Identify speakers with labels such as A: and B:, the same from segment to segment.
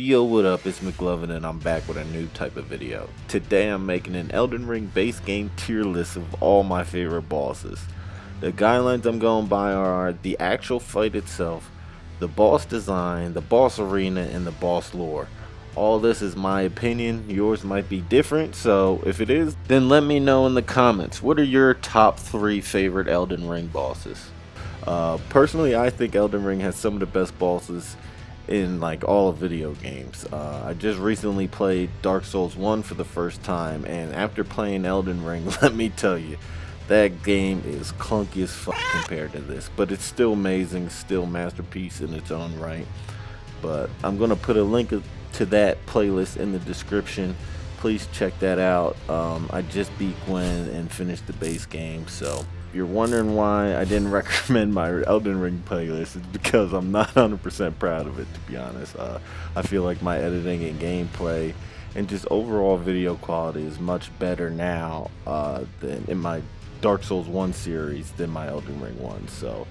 A: Yo, what up, it's McLovin and I'm back with a new type of video. Today I'm making an Elden Ring base game tier list of all my favorite bosses. The guidelines I'm going by are the actual fight itself, the boss design, the boss arena, and the boss lore. All this is my opinion, yours might be different, so if it is, then let me know in the comments. What are your top 3 favorite Elden Ring bosses? Personally, I think Elden Ring has some of the best bosses in like all of video games. I just recently played Dark Souls 1 for the first time, and after playing Elden Ring, let me tell you, that game is clunky as fuck compared to this, but it's still amazing, still masterpiece in its own right. But I'm gonna put a link to that playlist in the description. Please check that out. I just beat Gwen and finished the base game, so if you're wondering why I didn't recommend my Elden Ring playlist, it's because I'm not 100% proud of it, to be honest. I feel like my editing and gameplay and just overall video quality is much better now than in my Dark Souls 1 series than my Elden Ring one. So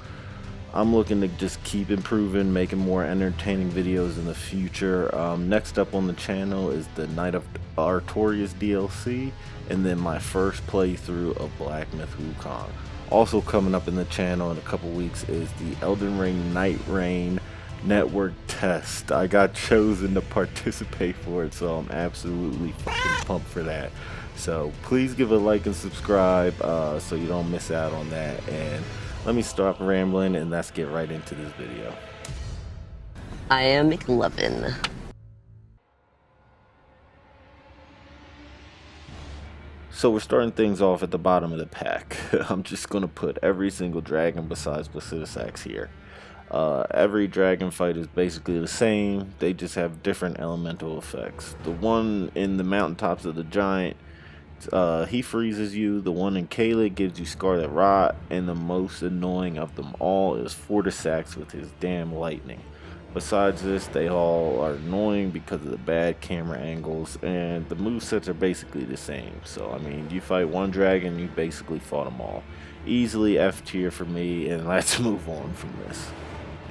A: I'm looking to just keep improving, making more entertaining videos in the future. Next up on the channel is the Knight of Artorias DLC, and then my first playthrough of Black Myth Wukong. Also coming up in the channel in a couple weeks is the Elden Ring Night Rain network test. I got chosen to participate for it, so I'm absolutely fucking pumped for that. So please give a like and subscribe so you don't miss out on that. And let me stop rambling and let's get right into this video.
B: I am McLovin.
A: So we're starting things off at the bottom of the pack. I'm just going to put every single dragon besides Placidusax here. Every dragon fight is basically the same, they just have different elemental effects. The one in the mountaintops of the giant, he freezes you. The one in Caelid gives you Scarlet Rot, and the most annoying of them all is Fortisax with his damn lightning. Besides this, they all are annoying because of the bad camera angles, and the movesets are basically the same. So I mean, you fight one dragon, you basically fought them all. Easily F tier for me, and let's move on from this.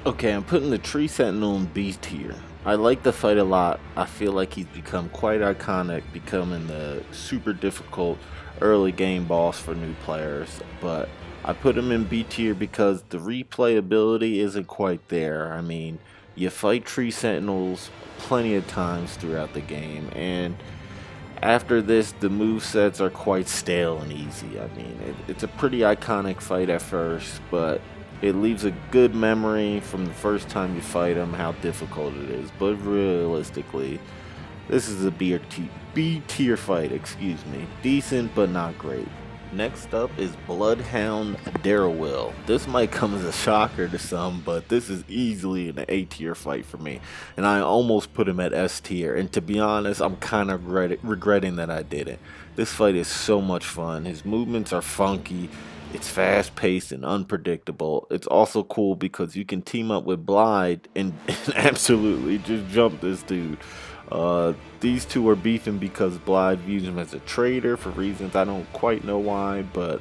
A: Okay, I'm putting the Tree Sentinel in B tier. I like the fight a lot. I feel like he's become quite iconic, becoming the super difficult early game boss for new players, but I put him in B tier because the replayability isn't quite there. I mean, you fight Tree Sentinels plenty of times throughout the game, and after this, the movesets are quite stale and easy. I mean, it's a pretty iconic fight at first, but it leaves a good memory from the first time you fight him, how difficult it is. But realistically, this is a B tier fight, excuse me. Decent, but not great. Next up is Bloodhound Dariwell. This might come as a shocker to some, but this is easily an A tier fight for me, and I almost put him at S tier, and to be honest, I'm kind of regretting that I didn't. This fight is so much fun. His movements are funky, it's fast paced and unpredictable. It's also cool because you can team up with Blythe and absolutely just jump this dude. These two are beefing because Blythe views him as a traitor for reasons I don't quite know why, but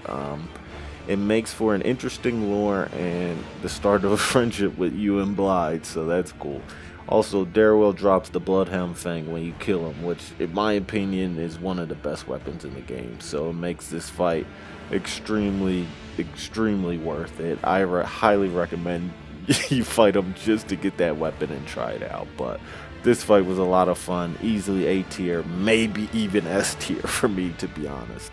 A: it makes for an interesting lore and the start of a friendship with you and Blythe, so that's cool. Also, Dariwell drops the Bloodhound Fang when you kill him, which in my opinion is one of the best weapons in the game, so it makes this fight extremely worth it. I highly recommend you fight him just to get that weapon and try it out, but this fight was a lot of fun. Easily A tier, maybe even S tier for me, to be honest.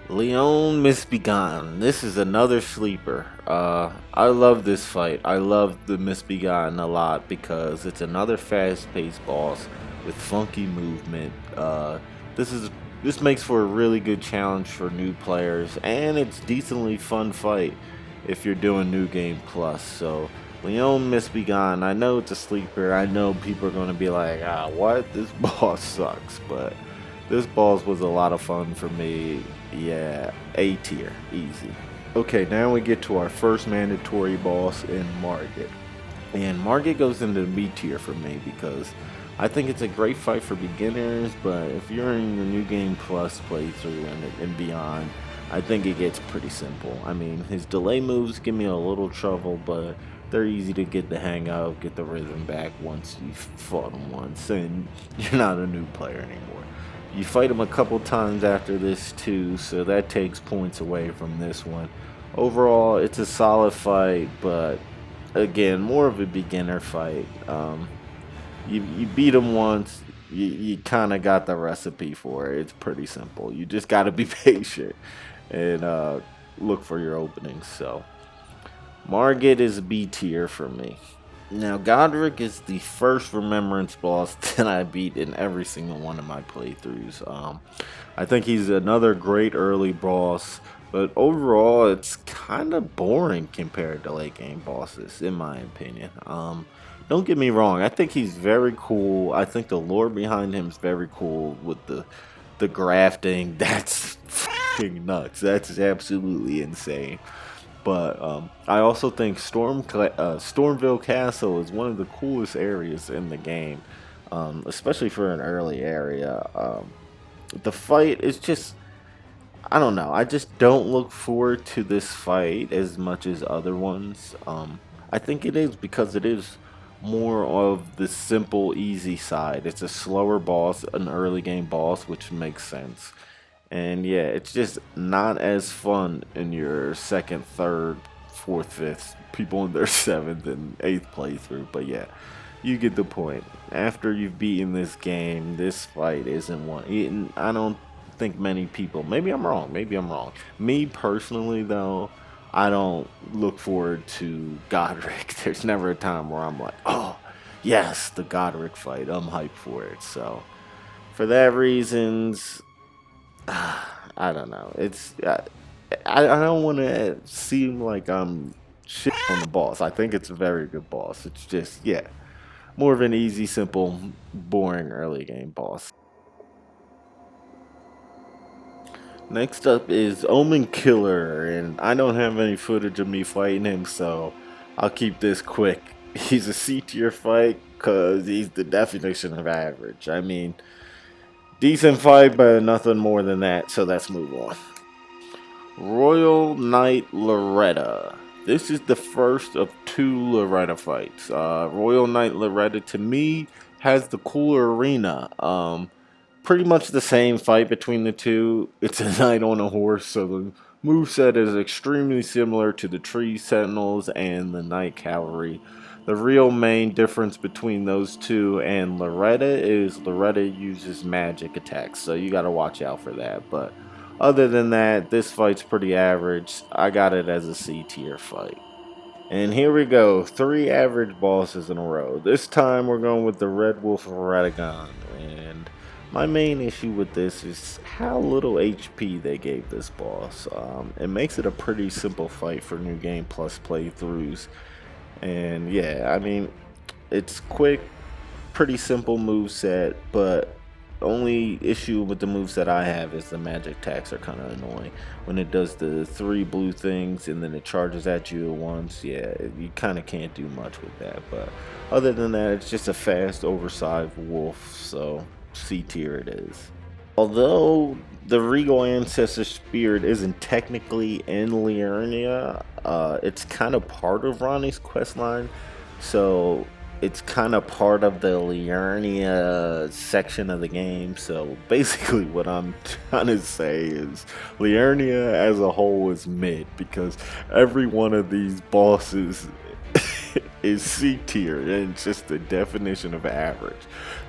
A: Leonine Misbegotten. This is another sleeper. I love this fight. I love the Misbegotten a lot because it's another fast-paced boss with funky movement. This makes for a really good challenge for new players, and it's decently fun fight if you're doing New Game Plus. So Leonine Misbegotten, I know it's a sleeper. I know people are going to be like, what? This boss sucks. But this boss was a lot of fun for me. Yeah, A tier, easy. Okay, now we get to our first mandatory boss in Margit. And Margit goes into the B tier for me because I think it's a great fight for beginners, but if you're in the New Game Plus playthrough and beyond, I think it gets pretty simple. I mean, his delay moves give me a little trouble, but they're easy to get the hang of, get the rhythm back once you've fought them once, and you're not a new player anymore. You fight them a couple times after this too, so that takes points away from this one. Overall, it's a solid fight, but again, more of a beginner fight. You beat them once, you kind of got the recipe for it. It's pretty simple. You just got to be patient and look for your openings. So Margit is B tier for me. Now, Godrick is the first remembrance boss that I beat in every single one of my playthroughs. I think he's another great early boss, but overall it's kind of boring compared to late game bosses, in my opinion. Don't get me wrong, I think he's very cool. I think the lore behind him is very cool with the grafting. That's fucking nuts. That's absolutely insane. But I also think Stormville Castle is one of the coolest areas in the game, especially for an early area. The fight is just, I don't know. I just don't look forward to this fight as much as other ones. I think it is because it is more of the simple, easy side. It's a slower boss, an early game boss, which makes sense. And yeah, it's just not as fun in your second, third, fourth, fifth, people in their seventh and eighth playthrough. But yeah, you get the point. After you've beaten this game, this fight isn't one. I don't think many people, maybe I'm wrong, Me personally though, I don't look forward to Godrick. There's never a time where I'm like, oh, yes, the Godrick fight. I'm hyped for it. So for that reasons, I don't know. I don't want to seem like I'm shit on the boss. I think it's a very good boss. It's just, yeah, more of an easy, simple, boring early game boss. Next up is Omenkiller, and I don't have any footage of me fighting him, so I'll keep this quick. He's a C tier fight because he's the definition of average. I mean, decent fight, but nothing more than that, so let's move on. Royal Knight Loretta. This is the first of two Loretta fights. Royal Knight Loretta, to me, has the cooler arena. Pretty much the same fight between the two. It's a knight on a horse, so the moveset is extremely similar to the Tree Sentinels and the Knight Cavalry. The real main difference between those two and Loretta is Loretta uses magic attacks, so you gotta watch out for that. But other than that, this fight's pretty average. I got it as a C tier fight. And here we go, 3 average bosses in a row. This time we're going with the Red Wolf of Radagon, and my main issue with this is how little HP they gave this boss. It makes it a pretty simple fight for New Game Plus playthroughs. And yeah, I mean, it's quick, pretty simple moveset, but the only issue with the moveset I have is the magic attacks are kind of annoying. When it does the 3 blue things and then it charges at you at once, yeah, you kind of can't do much with that. But other than that, it's just a fast, oversized wolf, so C tier it is. Although the Regal Ancestor Spirit isn't technically in Liurnia, it's kind of part of Ronnie's questline, so it's kind of part of the Liurnia section of the game. So basically what I'm trying to say is Liurnia as a whole is mid, because every one of these bosses is C tier, and it's just the definition of average.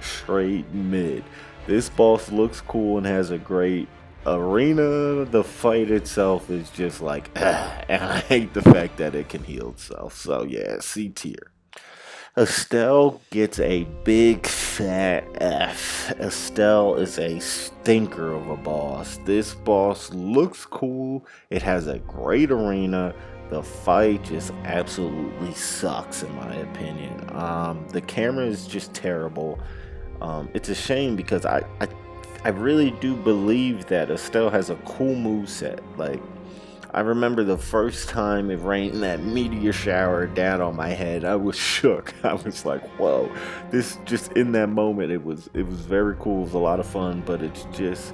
A: Straight mid. This boss looks cool and has a great arena. The fight itself is just like, and I hate the fact that it can heal itself. So yeah, C tier. Astel gets a big fat F. Astel is a stinker of a boss. This boss looks cool. It has a great arena. The fight just absolutely sucks in my opinion. The camera is just terrible. It's a shame because I really do believe that Astel has a cool moveset. Like, I remember the first time it rained that meteor shower down on my head, I was shook. I was like, whoa. This just in that moment, it was very cool. It was a lot of fun, but it's just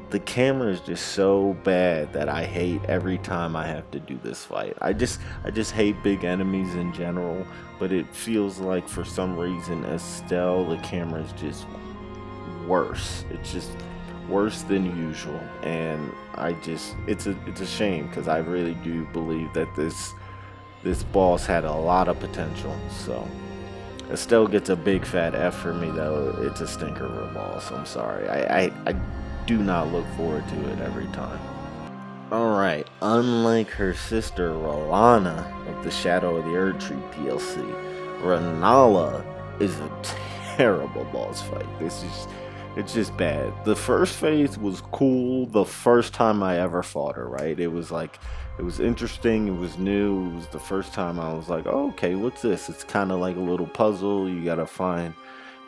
A: the camera is just so bad that I hate every time I have to do this fight. I just hate big enemies in general, but it feels like for some reason Astel, the camera is just worse. It's just worse than usual, and it's a shame, because I really do believe that this boss had a lot of potential. So Astel gets a big fat F for me, though. It's a stinker of a boss. I'm sorry. I do not look forward to it every time. Alright, unlike her sister Rellana of the Shadow of the Erdtree DLC, Rennala is a terrible boss fight. It's just bad. The first phase was cool the first time I ever fought her, right? It was interesting, it was new, it was the first time I was like, oh, okay, what's this? It's kind of like a little puzzle. You gotta find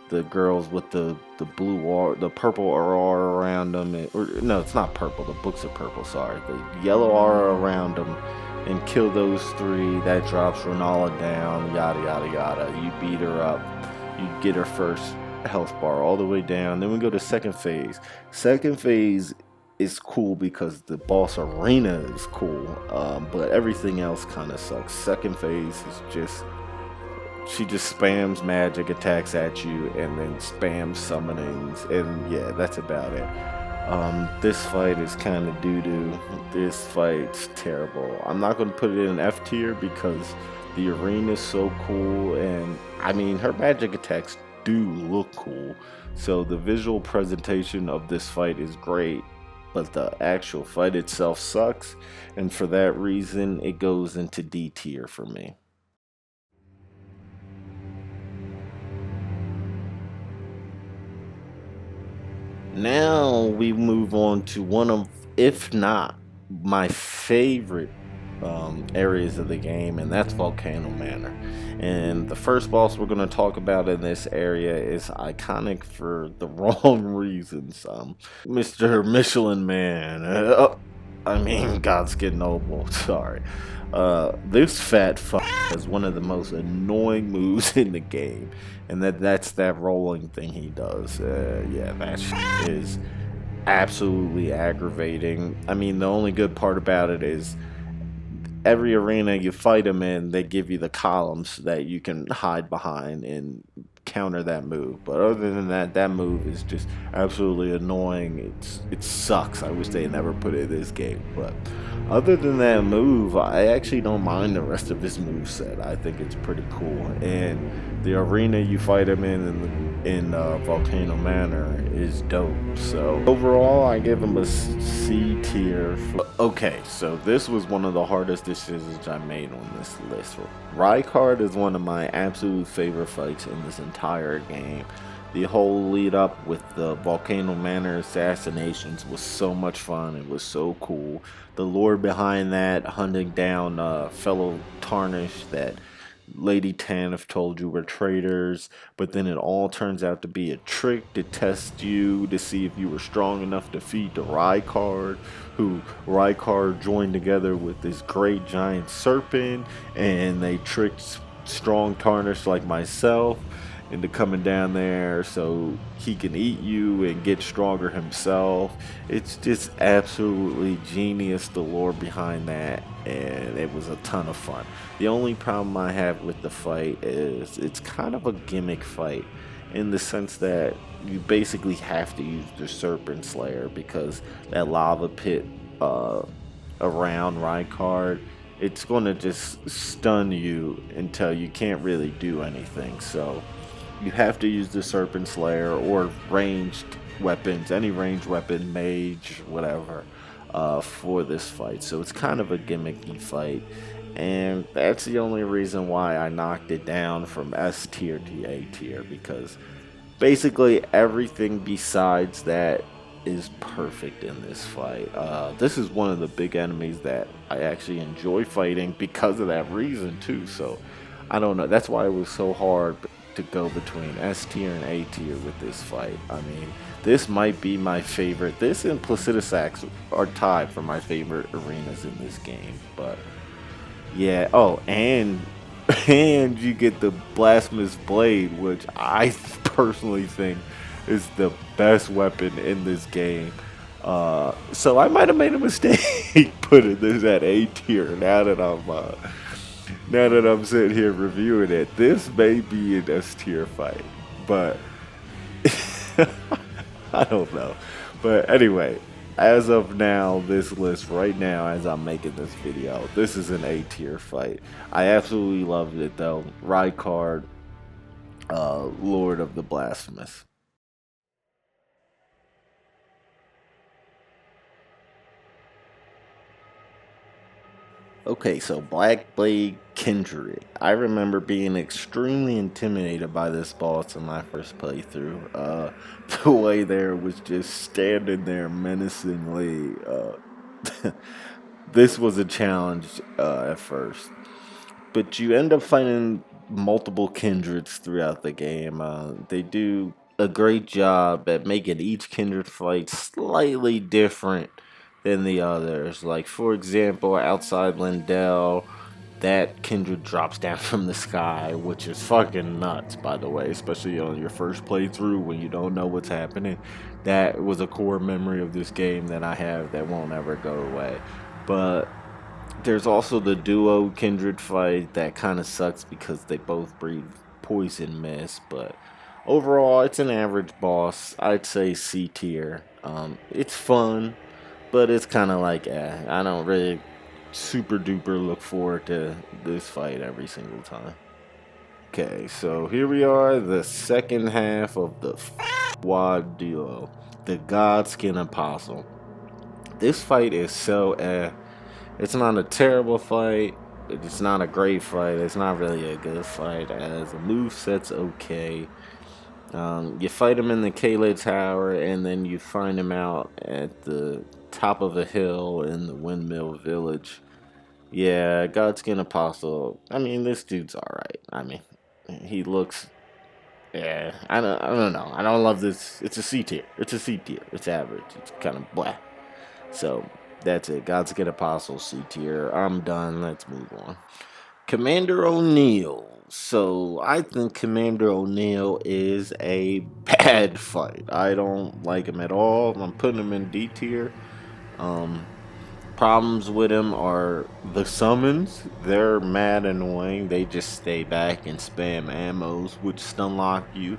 A: the girls with the blue aura, the purple aura around them, no, it's not purple, the books are purple, sorry, the yellow aura around them, and kill those 3. That drops Rennala down, yada yada yada. You beat her up, you get her first health bar all the way down. Then we go to second phase. Second phase is cool because the boss arena is cool, but everything else kind of sucks. Second phase is just, she just spams magic attacks at you and then spams summonings, and yeah, that's about it. This fight is kind of doo-doo. This fight's terrible. I'm not going to put it in F tier because the arena is so cool, and I mean, her magic attacks do look cool, so the visual presentation of this fight is great, but the actual fight itself sucks, and for that reason it goes into D tier for me. Now we move on to one of, if not my favorite areas of the game, and that's Volcano Manor. And the first boss we're going to talk about in this area is iconic for the wrong reasons. Mr. Michelin Man, Godskin Noble, sorry. This fat fuck is one of the most annoying moves in the game, and that's that rolling thing he does. Yeah, that shit is absolutely aggravating. I mean, the only good part about it is every arena you fight him in, they give you the columns that you can hide behind and counter that move. But other than that, that move is just absolutely annoying. It sucks. I wish they never put it in this game. But other than that move, I actually don't mind the rest of his moveset. I think it's pretty cool. And the arena you fight him in Volcano Manor is dope. So overall, I give him a C tier. Okay, so this was one of the hardest decisions I made on this list. Rykard is one of my absolute favorite fights in this entire game. The whole lead up with the Volcano Manor assassinations was so much fun. It was so cool. The lore behind that, hunting down fellow Tarnished that Lady Tanith told you were traitors, but then it all turns out to be a trick to test you, to see if you were strong enough to defeat the Rykard, who Rykard joined together with this great giant serpent, and they tricked strong Tarnished like myself into coming down there so he can eat you and get stronger himself. It's just absolutely genius, the lore behind that, and it was a ton of fun. The only problem I have with the fight is it's kind of a gimmick fight, in the sense that you basically have to use the Serpent Slayer, because that lava pit around Rykard, it's going to just stun you until you can't really do anything. So you have to use the Serpent Slayer or ranged weapons, any ranged weapon, mage, whatever, for this fight. So it's kind of a gimmicky fight, and that's the only reason why I knocked it down from S tier to A tier, because basically everything besides that is perfect in this fight. This is one of the big enemies that I actually enjoy fighting because of that reason too. So I don't know, that's why it was so hard to go between S tier and A tier with this fight. I mean, this might be my favorite. This and Placidusax are tied for my favorite arenas in this game. But yeah, oh, and you get the Blasphemous Blade, which I personally think is the best weapon in this game. So I might have made a mistake putting this at A tier. Now that I'm sitting here reviewing it, this may be an S tier fight, but I don't know. But anyway, as of now, this list right now, as I'm making this video, this is an A tier fight. I absolutely loved it though. Rykard, Lord of the Blasphemous. Okay, so Black Blade Kindred. I remember being extremely intimidated by this boss in my first playthrough. The way there was just standing there menacingly. This was a challenge at first, but you end up finding multiple kindreds throughout the game. They do a great job at making each kindred fight slightly different than the others. Like, for example, outside Leyndell, that kindred drops down from the sky, which is fucking nuts, by the way, especially on your first playthrough when you don't know what's happening. That was a core memory of this game that I have that won't ever go away. But there's also the duo kindred fight that kind of sucks because they both breathe poison mist, but overall it's an average boss. I'd say C tier. It's fun, but it's kind of like I don't really super duper look forward to this fight every single time. Okay, so here we are, the second half of the WoD duo, the Godskin Apostle. This fight is so It's not a terrible fight. It's not a great fight. It's not really a good fight. As the moveset's okay. You fight him in the Caelid Tower, and then you find him out at the top of a hill in the Windmill Village. Yeah, Godskin Apostle. I mean, this dude's alright. I mean, he looks. Yeah, I don't know. I don't love this. It's a C tier. It's a C tier. It's average. It's kind of blah. So that's it. Godskin Apostle C tier. I'm done. Let's move on. Commander O'Neil. So I think Commander O'Neil is a bad fight. I don't like him at all. I'm putting him in D tier. Problems with him are the summons. They're mad annoying. They just stay back and spam ammos, which stun lock you,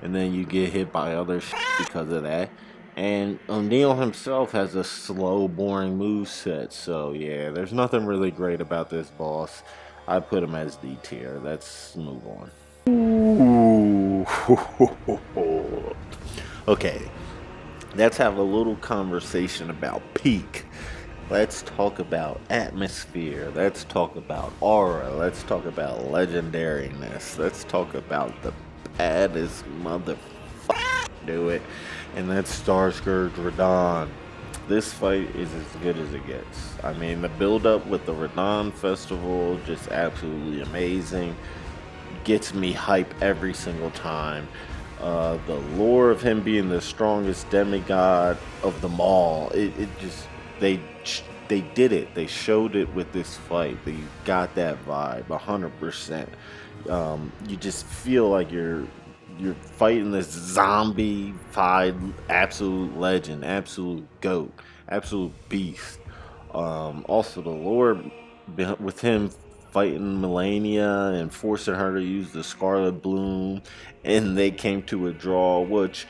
A: and then you get hit by other shit because of that. And O'Neil himself has a slow, boring moveset, so yeah, there's nothing really great about this boss. I put him as D tier. Let's move on. Ooh. Okay, let's have a little conversation about peak. Let's talk about atmosphere. Let's talk about aura. Let's talk about legendariness. Let's talk about the baddest motherfucker do it, and that's Starscourge Radahn. This fight is as good as it gets. I mean, the build up with the Radahn Festival just absolutely amazing. Gets me hype every single time. The lore of him being the strongest demigod of them all, it just they did it. They showed it with this fight. They got that vibe 100%. You just feel like you're fighting this zombie-fied absolute legend, absolute goat, absolute beast. Also the lore with him fighting Melania and forcing her to use the Scarlet Bloom, and they came to a draw, which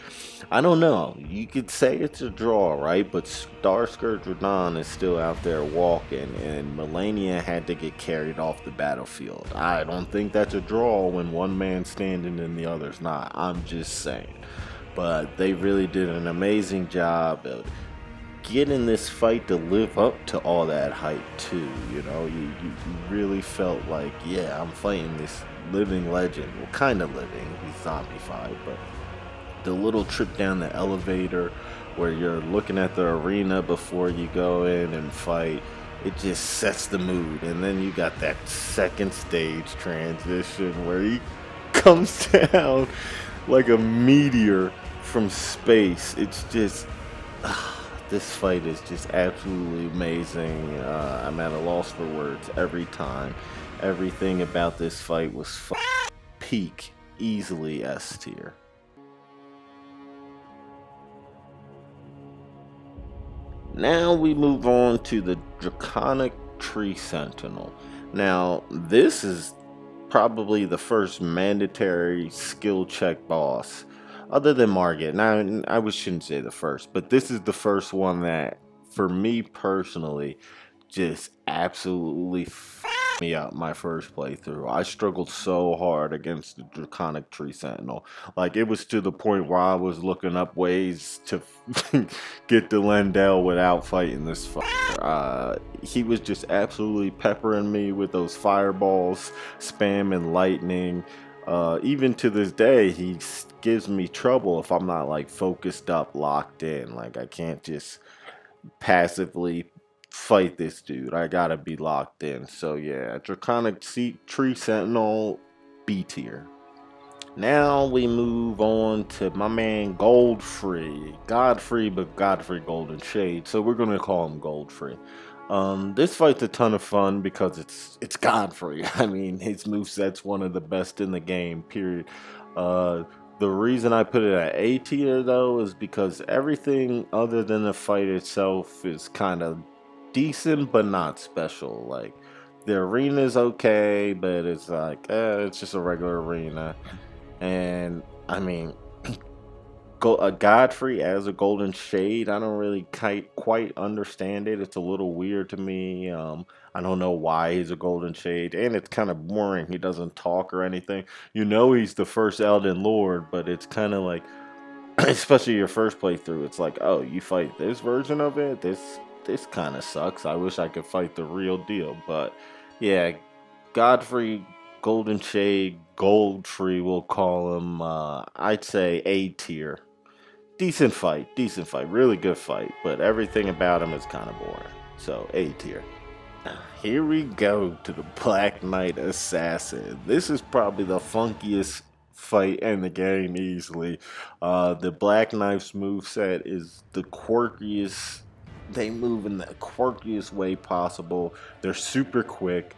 A: I don't know. You could say it's a draw, right? But Starscourge Radahn is still out there walking, and Melania had to get carried off the battlefield. I don't think that's a draw when one man's standing and the other's not. I'm just saying. But they really did an amazing job of getting this fight to live up to all that hype too. You know, you really felt like, yeah, I'm fighting this living legend. Well, kind of living. He's zombified, but the little trip down the elevator where you're looking at the arena before you go in and fight, it just sets the mood. And then you got that second stage transition where he comes down like a meteor from space. It's just this fight is just absolutely amazing. I'm at a loss for words every time. Everything about this fight was peak, easily S tier. Now we move on to the Draconic Tree Sentinel. Now, this is probably the first mandatory skill check boss, other than Margit. Now, shouldn't say the first, but this is the first one that, for me personally, just absolutely me up my first playthrough. I struggled so hard against the Draconic Tree Sentinel. Like, it was to the point where I was looking up ways to get to Leyndell without fighting this fucker. He was just absolutely peppering me with those fireballs, spam and lightning. Even to this day, he gives me trouble if I'm not like focused up, locked in. Like, I can't just passively fight this dude. I gotta be locked in. So yeah, Draconic Tree Sentinel, B tier. Now we move on to my man Godfrey. Godfrey, but Godfrey Golden Shade. So we're gonna call him Godfrey. This fight's a ton of fun because it's Godfrey. I mean, his moveset's one of the best in the game, period. The reason I put it at A tier though is because everything other than the fight itself is kind of decent but not special. Like, the arena's okay, but it's like it's just a regular arena. And I mean, Godfrey as a Golden Shade, I don't really quite understand it. It's a little weird to me. I don't know why he's a Golden Shade, and it's kind of boring. He doesn't talk or anything. You know he's the first Elden Lord, but it's kind of like, especially your first playthrough, it's like, oh, you fight this version of it? This kind of sucks. I wish I could fight the real deal. But yeah, Godfrey, Golden Shade, Godfrey, we'll call him, I'd say A tier. Decent fight, really good fight, but everything about him is kind of boring. So A tier. Here we go to the Black Knight Assassin. This is probably the funkiest fight in the game easily. The Black Knight's moveset is the quirkiest. They move in the quirkiest way possible. They're super quick.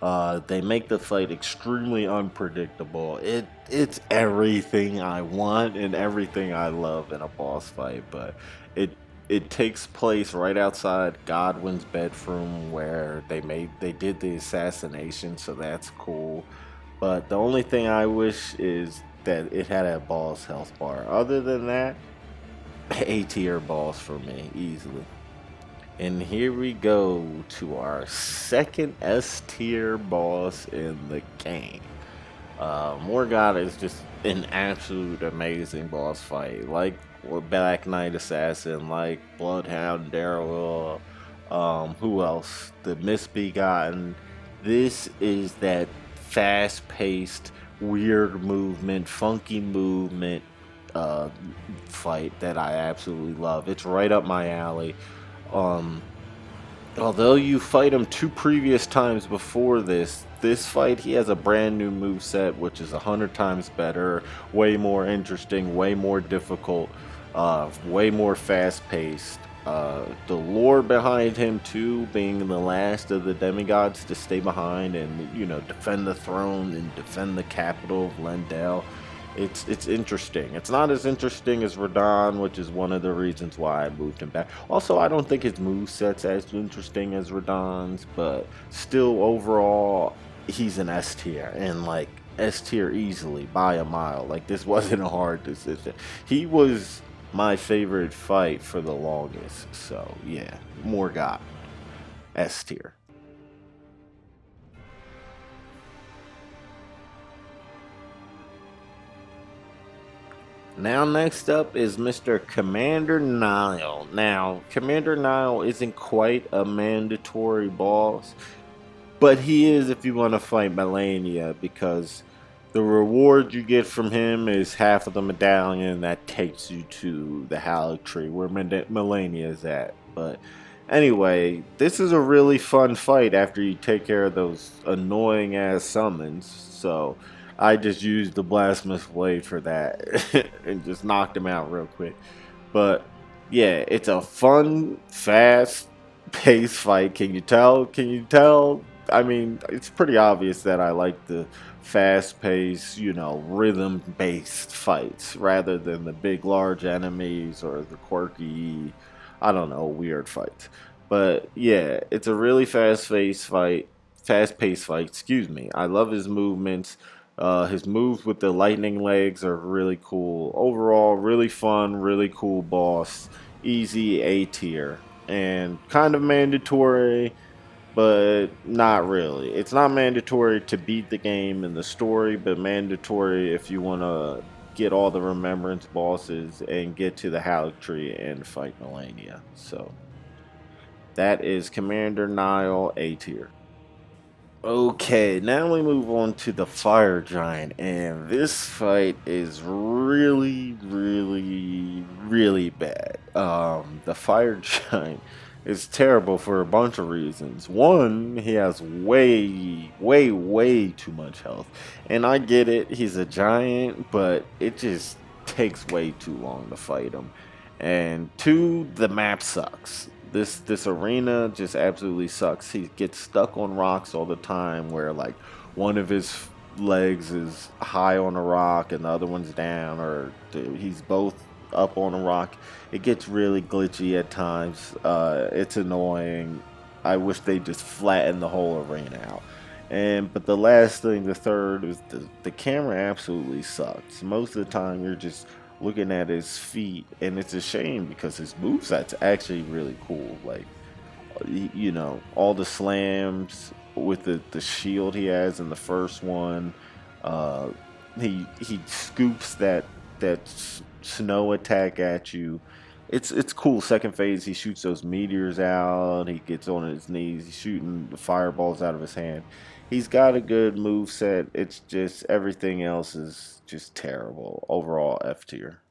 A: They make the fight extremely unpredictable. It's everything I want and everything I love in a boss fight, but it takes place right outside Godwyn's bedroom where they did the assassination, so that's cool. But the only thing I wish is that it had a boss health bar. Other than that, A tier boss for me, easily. And here we go to our second S tier boss in the game. Morgott is just an absolute amazing boss fight. Like Black Knight Assassin, like Bloodhound, Dariwell, who else? The Misbegotten. This is that fast-paced, weird movement, funky movement fight that I absolutely love. It's right up my alley. Although you fight him 2 previous times before this fight, he has a brand new moveset, which is 100 times better, way more interesting, way more difficult, way more fast-paced. The lore behind him too, being the last of the demigods to stay behind and, you know, defend the throne and defend the capital of Leyndell. It's interesting. It's not as interesting as Radahn, which is one of the reasons why I moved him back. Also, I don't think his moveset's as interesting as Radahn's, but still, overall, he's an S tier, and like S tier easily by a mile. Like, this wasn't a hard decision. He was my favorite fight for the longest. So yeah, Morgott, S tier. Now next up is Mr. Commander Nile. Now, Commander Nile isn't quite a mandatory boss, but he is if you want to fight Liurnia, because the reward you get from him is half of the medallion that takes you to the Hallowed Tree, where Liurnia is at. But anyway, this is a really fun fight after you take care of those annoying ass summons, so I just used the Blasphemous Blade for that and just knocked him out real quick. But yeah, it's a fun, fast-paced fight. Can you tell? Can you tell? I mean, it's pretty obvious that I like the fast-paced, you know, rhythm-based fights rather than the big, large enemies or the quirky I don't know, weird fights. But yeah, it's a really fast-paced fight, excuse me. I love his movements. His moves with the lightning legs are really cool. Overall, really fun, really cool boss. Easy A tier. And kind of mandatory, but not really. It's not mandatory to beat the game in the story, but mandatory if you want to get all the remembrance bosses and get to the Haligtree and fight Liurnia. So that is Commander Nile A tier. Okay, now we move on to the Fire Giant, and this fight is really, really, really bad. The Fire Giant is terrible for a bunch of reasons. One, he has way, way, way too much health, and I get it, he's a giant, but it just takes way too long to fight him. And two, the map sucks. This arena just absolutely sucks. He gets stuck on rocks all the time where like one of his legs is high on a rock and the other one's down, or he's both up on a rock. It gets really glitchy at times. It's annoying. I wish they just flattened the whole arena out. But the last thing, the third, is the camera absolutely sucks. Most of the time you're just looking at his feet, and it's a shame because his moveset's actually really cool. Like, you know, all the slams with the shield he has in the first one. He scoops that snow attack at you. It's cool. Second phase, he shoots those meteors out. He gets on his knees. He's shooting the fireballs out of his hand. He's got a good move set. It's just everything else is just terrible. Overall, F tier.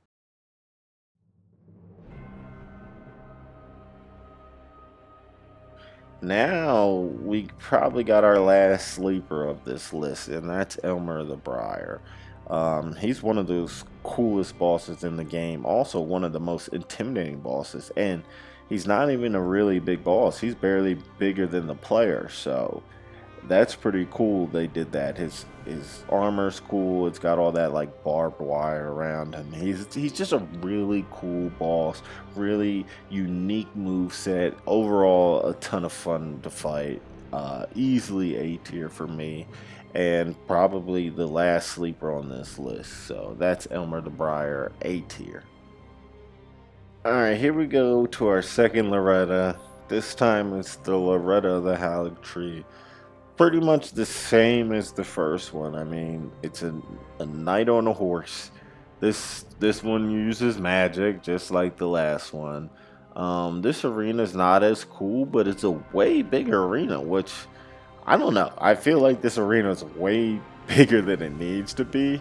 A: Now we probably got our last sleeper of this list, and that's Elmer the Briar. He's one of those coolest bosses in the game, also one of the most intimidating bosses, and he's not even a really big boss. He's barely bigger than the player, so that's pretty cool they did that. His armor's cool. It's got all that like barbed wire around him. He's just a really cool boss. Really unique move set. Overall, a ton of fun to fight. Easily A tier for me, and probably the last sleeper on this list. So that's Elmer the Briar, A tier. Alright, here we go to our second Loretta. This time it's the Loretta the Haligtree. Pretty much the same as the first one. I mean, it's a knight on a horse. This one uses magic just like the last one. This arena is not as cool, but it's a way bigger arena, which I don't know. I feel like this arena is way bigger than it needs to be.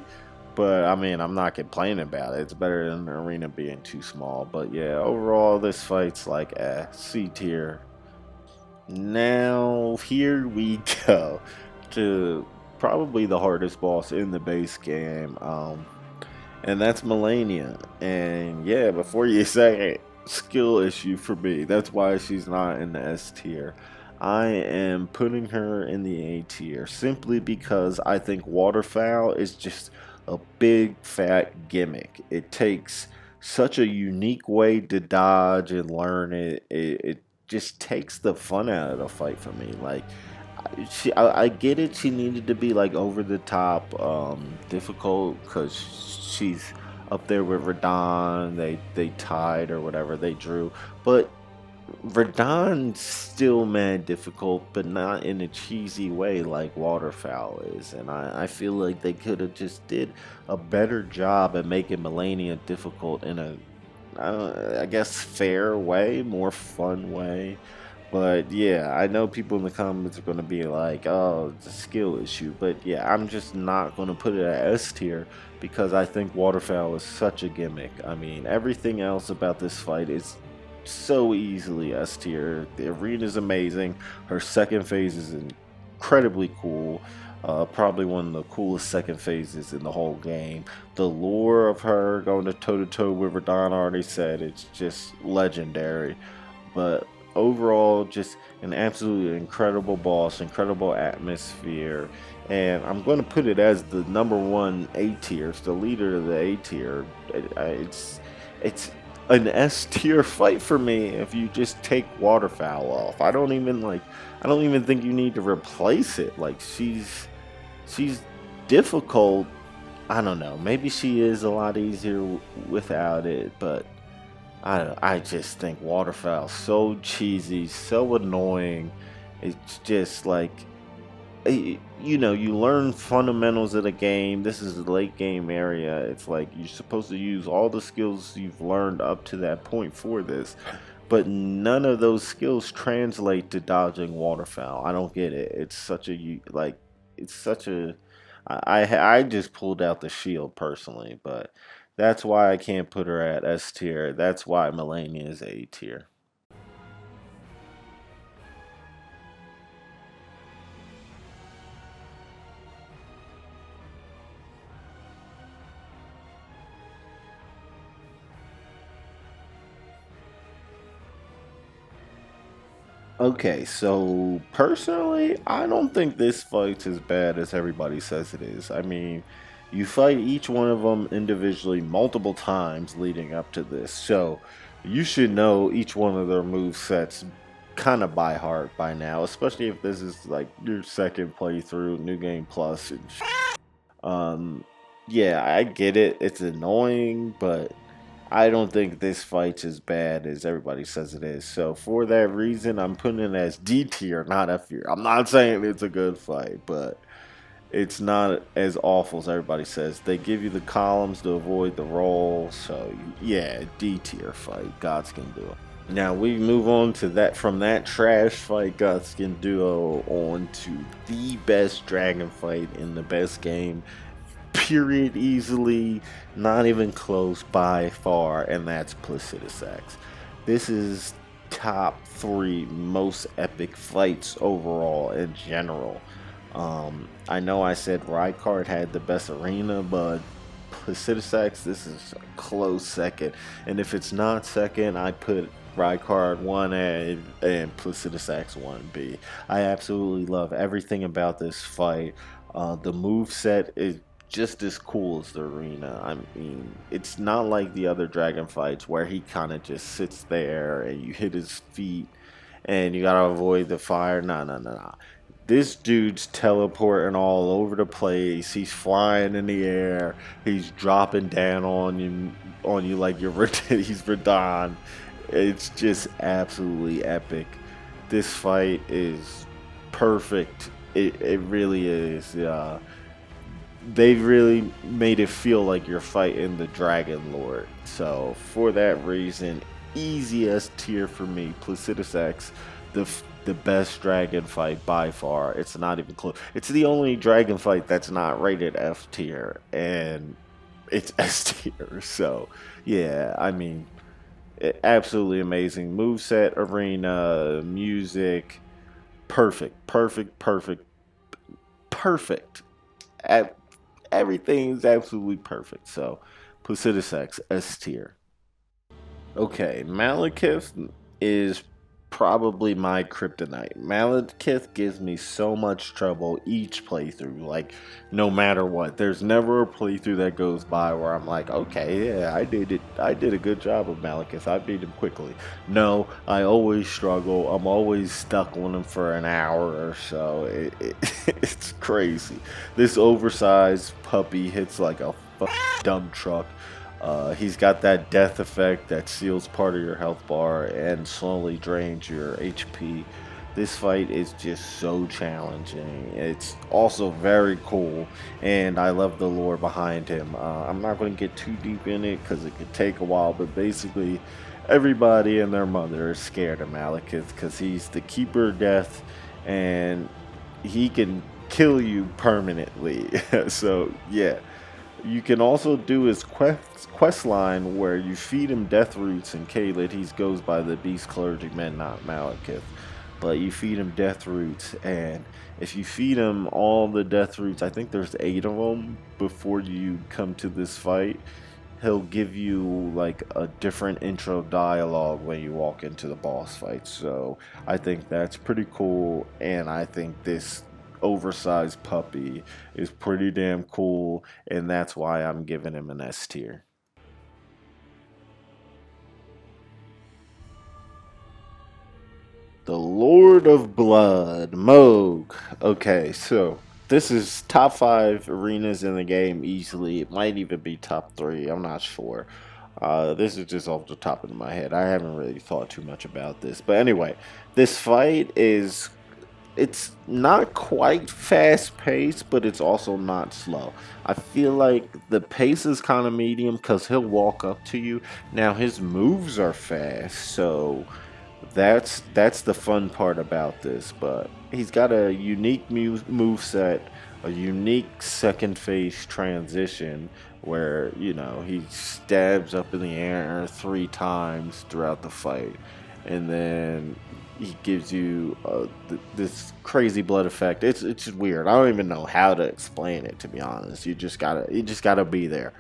A: But I mean, I'm not complaining about it. It's better than the arena being too small. But yeah, overall, this fight's like a C tier. Now, here we go to probably the hardest boss in the base game, and that's Liurnia. And yeah, before you say it, skill issue for me. That's why she's not in the S tier. I am putting her in the A tier simply because I think Waterfowl is just a big fat gimmick. It takes such a unique way to dodge and learn it. It just takes the fun out of the fight for me. Like, I get it. She needed to be like over the top, difficult because she's up there with Radahn. They tied or whatever they drew, but Radahn still mad difficult, but not in a cheesy way like Waterfowl is. And I feel like they could have just did a better job at making Liurnia difficult in a I guess fair way, more fun way. But yeah, I know people in the comments are going to be like, oh, it's a skill issue. But yeah, I'm just not going to put it at S tier because I think Waterfowl is such a gimmick. I mean, everything else about this fight is so easily S tier. The arena is amazing. Her second phase is incredibly cool. Probably one of the coolest second phases in the whole game. The lore of her going to toe-to-toe with Radahn, already said, it's just legendary. But overall, just an absolutely incredible boss, incredible atmosphere. And I'm going to put it as the number one A tier. It's the leader of the A tier. It's an S tier fight for me if you just take Waterfowl off. I don't even think you need to replace it. Like she's difficult. I don't know. Maybe she is a lot easier without it, but I just think Waterfowl's so cheesy, so annoying. It's just like you learn fundamentals of the game. This is the late game area. It's like you're supposed to use all the skills you've learned up to that point for this, but none of those skills translate to dodging Waterfowl. I don't get it. It's such a like it's such a I just pulled out the shield personally, but that's why I can't put her at S tier. That's why Malenia is A tier. Okay, so personally, I don't think this fight's as bad as everybody says it is. I mean, you fight each one of them individually multiple times leading up to this, so you should know each one of their move sets kind of by heart by now, especially if this is like your second playthrough, New Game Plus. Um, yeah, I get it. It's annoying, but I don't think this fight's as bad as everybody says it is. So for that reason, I'm putting it as D tier, not F tier. I'm not saying it's a good fight, but it's not as awful as everybody says. They give you the columns to avoid the roll. So yeah, D tier fight, Godskin Duo. Now we move on to that from that trash fight, Godskin Duo, on to the best dragon fight in the best game period, easily, not even close by far, and that's Placidusax. This is top 3 most epic fights overall in general. I know I said Rykard had the best arena, but Placidusax, this is a close second. And if it's not second, I put Rykard 1A and Placidusax 1B. I absolutely love everything about this fight. The move set is just as cool as the arena. I mean, it's not like the other dragon fights where he kind of just sits there and you hit his feet and you gotta avoid the fire. No, no, no, no. This dude's teleporting all over the place. He's flying in the air. He's dropping down on you like you're he's Radahn. It's just absolutely epic. This fight is perfect. It really is. They really made it feel like you're fighting the Dragonlord. So for that reason, easiest tier for me. Placidusax, the best dragon fight by far. It's not even close. It's the only dragon fight that's not rated F tier, and it's S tier. So yeah, I mean, absolutely amazing moveset, arena, music, perfect, perfect, perfect, perfect. Everything's absolutely perfect. So, Placidusax S tier. Okay, Malekith is probably my kryptonite. Malekith gives me so much trouble each playthrough, like no matter what. There's never a playthrough that goes by where I'm like, okay, yeah, I did it. I did a good job of Malekith. I beat him quickly. No, I always struggle. I'm always stuck on him for an hour or so. It's crazy. This oversized puppy hits like a dump truck. He's got that death effect that seals part of your health bar and slowly drains your HP. This fight is just so challenging. It's also very cool, and I love the lore behind him. I'm not going to get too deep in it because it could take a while, but basically everybody and their mother is scared of Malekith because he's the keeper of death, and he can kill you permanently. So yeah. You can also do his quest line where you feed him death roots in Caelid. He goes by the Beast Clergyman, not Malekith. But you feed him death roots, and if you feed him all the death roots, I think there's 8 of them before you come to this fight, he'll give you like a different intro dialogue when you walk into the boss fight. So I think that's pretty cool, and I think this oversized puppy is pretty damn cool, and that's why I'm giving him an S tier. The Lord of Blood, Mohg. Okay, so this is top 5 arenas in the game easily. It might even be top 3. I'm not sure. This is just off the top of my head. I haven't really thought too much about this. But anyway, this fight is... it's not quite fast paced, but it's also not slow. I feel like the pace is kind of medium because he'll walk up to you. Now his moves are fast, so that's the fun part about this. But he's got a unique move set, a unique second phase transition where, you know, he stabs up in the air 3 times throughout the fight, and then he gives you this crazy blood effect. It's just weird. I don't even know how to explain it, to be honest. You just gotta be there.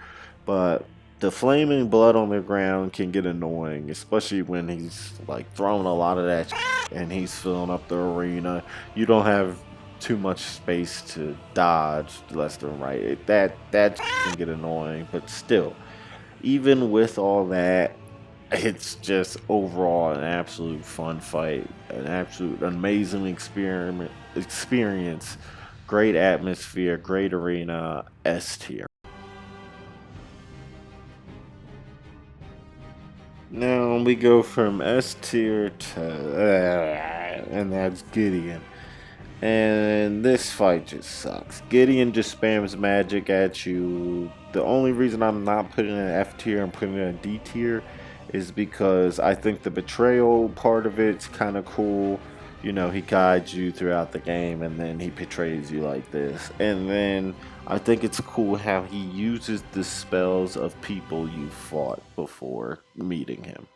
A: But the flaming blood on the ground can get annoying, especially when he's like throwing a lot of that and he's filling up the arena. You don't have too much space to dodge left and right. That can get annoying, but still, even with all that, it's just overall an absolute fun fight, an absolute amazing experience, great atmosphere, great arena, S tier. Now we go from S tier to, and that's Gideon. And this fight just sucks. Gideon just spams magic at you. The only reason I'm not putting it in F tier and putting it in D tier is because I think the betrayal part of it's kind of cool. You know, he guides you throughout the game and then he betrays you like this. And then I think it's cool how he uses the spells of people you fought before meeting him.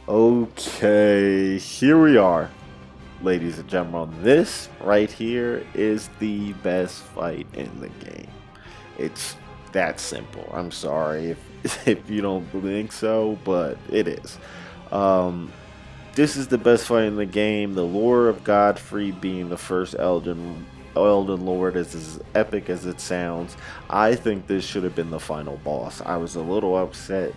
A: Okay, here we are, ladies and gentlemen. This right here is the best fight in the game. It's that simple. I'm sorry if you don't think so, but it is. This is the best fight in the game. The lore of Godfrey being the first Elden Lord is as epic as it sounds. I think this should have been the final boss. I was a little upset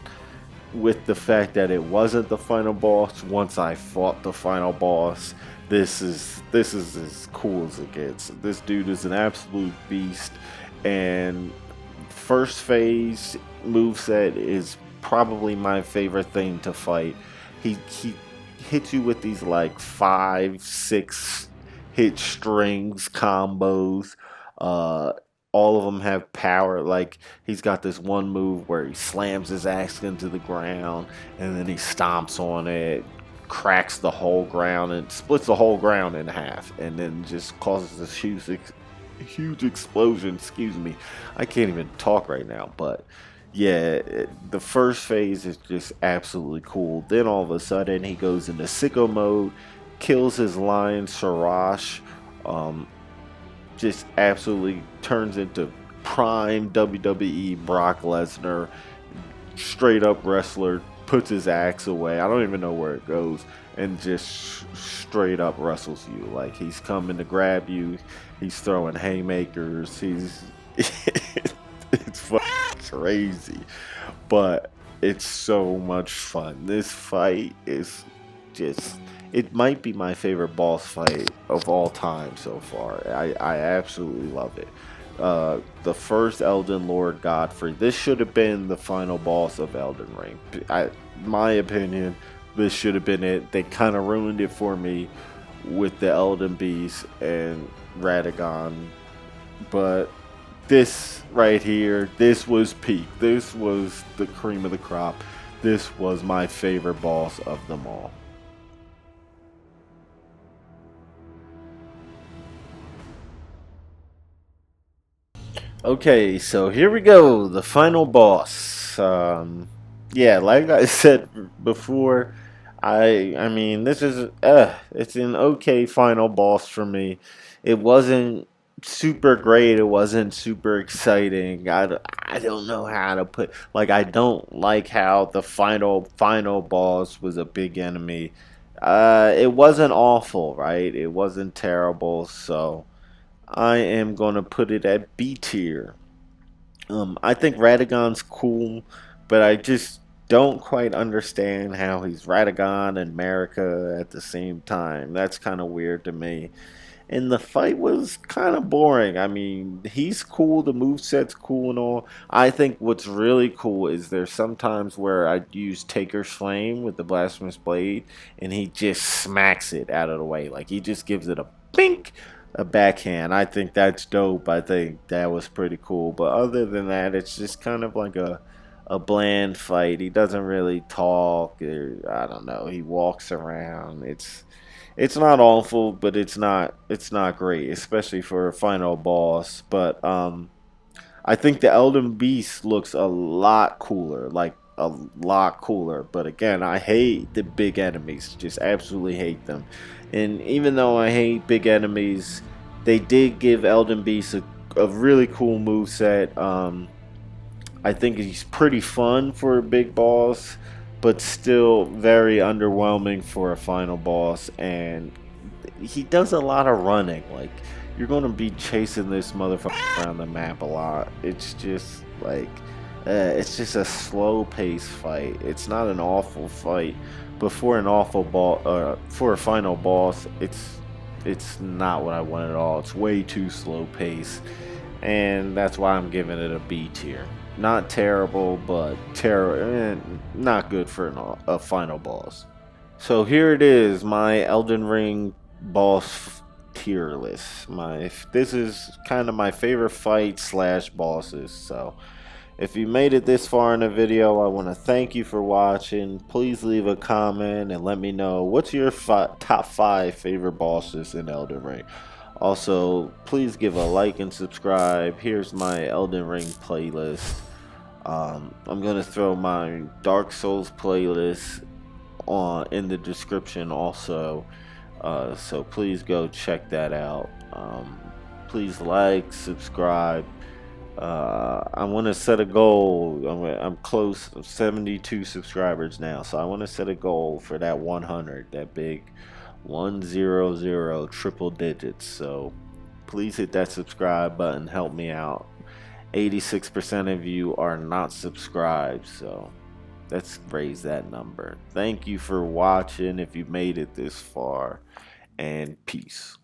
A: with the fact that it wasn't the final boss. Once I fought the final boss, this is as cool as it gets. This dude is an absolute beast, and first phase moveset is probably my favorite thing to fight. He hits you with these like 5-6 hit strings combos. All of them have power. Like, he's got this one move where he slams his axe into the ground and then he stomps on it, cracks the whole ground and splits the whole ground in half, and then just causes this huge explosion. Excuse me, I can't even talk right now. But yeah, the first phase is just absolutely cool. Then all of a sudden he goes into sicko mode, kills his lion Sarash, just absolutely turns into prime WWE Brock Lesnar, straight up wrestler, puts his axe away, I don't even know where it goes, and just straight up wrestles you. Like, he's coming to grab you, he's throwing haymakers, it's crazy, but it's so much fun. This fight is just... it might be my favorite boss fight of all time so far. I absolutely love it. The first Elden Lord Godfrey. This should have been the final boss of Elden Ring. My opinion, this should have been it. They kind of ruined it for me with the Elden Beast and Radagon. But this right here, this was peak. This was the cream of the crop. This was my favorite boss of them all. Okay, so here we go, the final boss. Yeah, like I said before, I mean, this is it's an okay final boss for me. It wasn't super great. It wasn't super exciting. I don't know how to put, like, I don't like how the final boss was a big enemy. It wasn't awful, right? It wasn't terrible, so I am gonna put it at B tier. I think Radagon's cool, but don't quite understand how he's Radagon and Marika at the same time. That's kind of weird to me. And the fight was kind of boring. I mean, he's cool, the moveset's cool and all. I think what's really cool is there's sometimes where I use Taker's Flame with the Blasphemous Blade, and he just smacks it out of the way. Like, he just gives it a bink, a backhand. I think that's dope. I think that was pretty cool. But other than that, it's just kind of like a bland fight. He doesn't really talk. Or, I don't know. He walks around. It's not awful, but it's not great, especially for a final boss. But I think the Elden Beast looks a lot cooler, like a lot cooler. But again, I hate the big enemies, just absolutely hate them. And even though I hate big enemies, they did give Elden Beast a really cool move set. I think he's pretty fun for a big boss, but still very underwhelming for a final boss. And he does a lot of running. Like, you're going to be chasing this motherfucker around the map a lot. It's just like, it's just a slow paced fight. It's not an awful fight, but for an awful for a final boss, it's not what I want at all. It's way too slow paced, and that's why I'm giving it a B tier. Not terrible, but not good for a final boss. So here it is, my Elden Ring boss tier list. This is kind of my favorite fight slash bosses. So if you made it this far in the video, I want to thank you for watching. Please leave a comment and let me know what's your top 5 favorite bosses in Elden Ring. Also, please give a like and subscribe. Here's my Elden Ring playlist. I'm gonna throw my Dark Souls playlist in the description also. So please go check that out. Please like, subscribe. I want to set a goal. I'm close, 72 subscribers now, so I want to set a goal for that 100, that big 100 triple digits. So please hit that subscribe button, help me out. 86% of you are not subscribed, so let's raise that number. Thank you for watching if you made it this far, and peace.